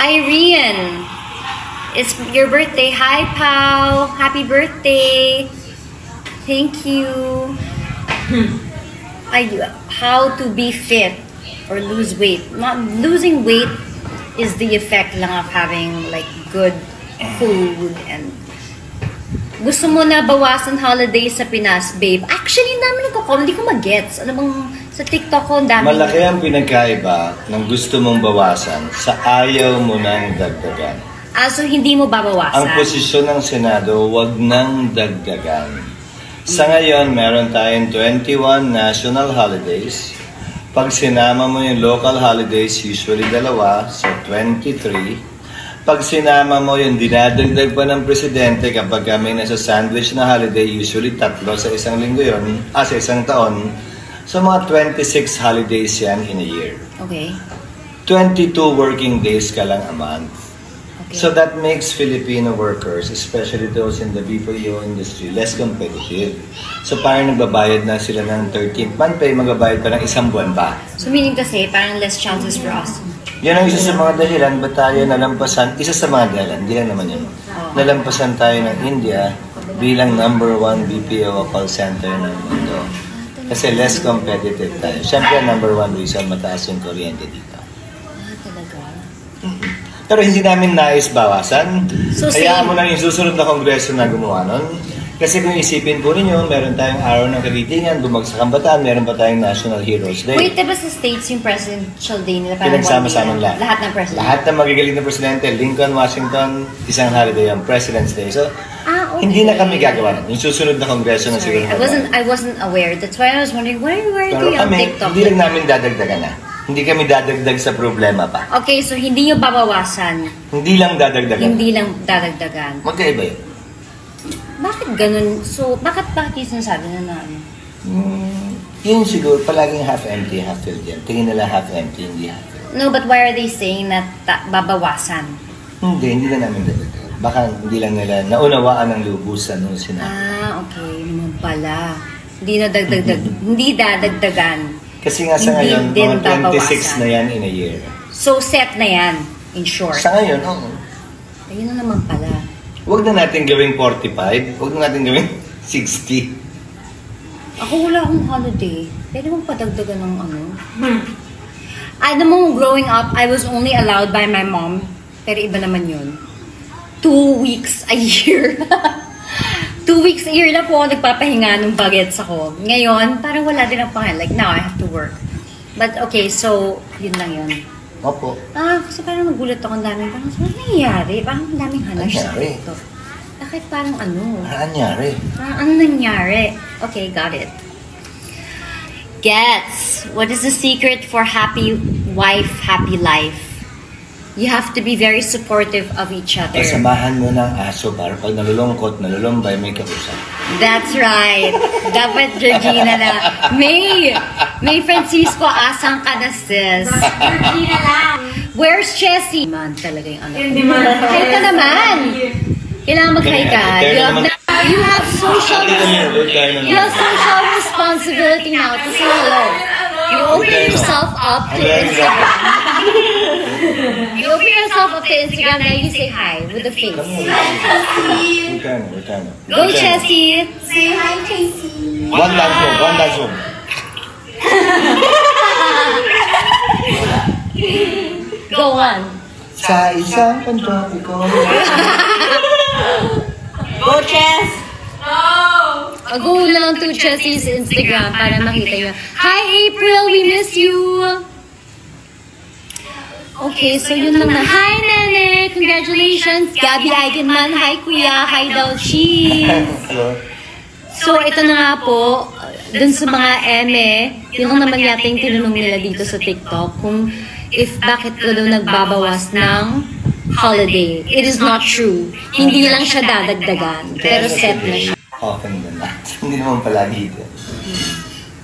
Irene, it's your birthday. Hi, Pao. Happy birthday. Thank you. How to be fit or lose weight. Not losing weight is the effect lang of having like good food and gusto mo na bawasan holidays sa Pinas, babe. Actually, namin hindi ko mag-gets. Ano bang sa TikTok ko, dami. Malaki ang pinagkaiba ng gusto mong bawasan sa ayaw mo nang dagdagan. So hindi mo babawasan? Ang posisyon ng Senado, wag nang dagdagan. Sa ngayon, meron tayong 21 national holidays. Pag sinama mo yung local holidays, usually dalawa, so 23. Pag sinama mo yung dinadagdag pa ng presidente kapag kami nasa sandwich na holiday, usually 3 sa isang linggo yun, sa isang taon. So mga 26 holidays yan in a year. Okay. 22 working days ka lang a month. Okay. So that makes Filipino workers, especially those in the BPO industry, less competitive. So parang nagbabayad na sila ng 13th month pay, magbabayad pa ng isang buwan pa. So meaning kasi, parang less chances for us. Yan ang isa sa mga dahilan, ba't tayo nalampasan, isa sa mga dahilan, hindi lang naman yun. Nalampasan tayo ng India bilang #1 BPO call center ng mundo. Kasi less competitive tayo. Siyempre, #1 reason, mataas yung kuryente dito. Talaga? Pero hindi namin nais bawasan. So, Hayaan mo lang yung susunod na kongreso na gumawa nun. Kasi kung isipin po ninyo, meron tayong araw ng kagitingan, bumagsak ang bataan, meron pa tayong National Heroes Day. Wait, diba sa States yung Presidential Day nila? Pinagsama-sama lahat. Lahat ng president? Lahat ng magagaling na presidente, Lincoln, Washington, isang holiday ang President's Day. So, okay. Hindi na kami gagawa nun. Yung susunod na kongreso na siguro. I wasn't aware. That's why I was wondering, why are they on TikTok? Hindi lang namin dadagdagan na. Hindi kami dadagdag sa problema pa. Okay, so hindi nyo babawasan? Hindi lang dadagdagan. Hindi lang dadagdagan. Magkaiba yun. Bakit ganun? So, bakit yung sinasabi na Yun siguro, palaging half empty, half filled yan. Tingin nila half empty, hindi half filled. No, but why are they saying na babawasan? Hindi na namin dadagdagan. Baka hindi lang nila naunawaan ng lubusan nung sinabi. Okay. Naman pala. Hindi na hindi dadagdagan. Kasi nga sa ngayon, mga 26 na yan in a year. So, set na yan, in short. Sa ngayon, oo. Ayun na naman pala. Huwag na natin gawing 45. Huwag na natin gawing 60. Ako wala akong holiday. Pwede mong padagdagan ng ano. Alam mo, growing up, I was only allowed by my mom. Pero iba naman yun. 2 weeks a year. 2 weeks a year na po ako nagpapahinga ng bagets ako. Ngayon, parang wala din ang pangalan. Like, now I have to work. But okay, so, yun lang yun. Opo. Kasi parang nagulat ako ang daming. Parang, ano nangyayari? Parang ang daming hanap sa ito. Bakit parang ano? Ano nangyari? Okay, got it. Gets. What is the secret for happy wife, happy life? You have to be very supportive of each other. Kasamahan mo ng aso para pag nalulungkot, nalulumbay, may kausap. That's right. Dapat Georgina na. May Francisco, asang ka na sis. Georgina lang. Where's Jessie? Man, talaga yung ano. Hindi man. Hi ka naman. Kailangan mag-hi ka. You have social responsibility now to say hello. You open yourself up to Instagram. You open yourself up to Instagram and you say hi with the face. Go, Chessie. Say hi, Casey. One dance move. Go on. Sa isang pantropiko. Go, Chess. No. Go lang to Chessie's Instagram para makita nyo. Hi, April! We miss you! Okay, so yun lang na. Hi, Nene! Congratulations! Gabby Eigenman. Hi, Kuya! Hi, Dalchi! So, ito na nga po. Dun sa mga eme, yun lang naman yata yung tinanong nila dito sa TikTok kung bakit ka daw nagbabawas ng holiday. It is not true. Hindi lang siya dadagdagan. Pero set na siya. Often than that. Hindi naman palagi ito.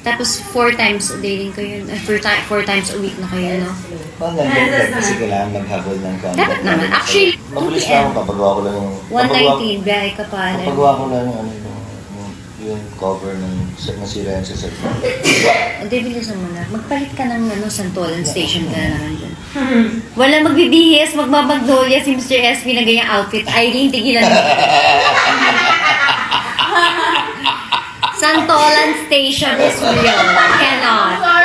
Tapos 4 times a day din kayo. 4 times a week na kayo, no? Magandang kasi kailangan maghabol ng content. Dapat naman. Actually, mabilis lang ako. Papagawa ko lang yung... 190, biyahe ka pa. Papagawa ko lang yung yung cover ng nasira yan sa cellphone. Hindi, bilisan mo na. Magpalit ka ng Santolan Station ka na naman dyan. Wala magbibihis, magbabagdolya si Mr. SP na ganyang outfit. Irene, tigilan mo. Santolan Station is real. Cannot.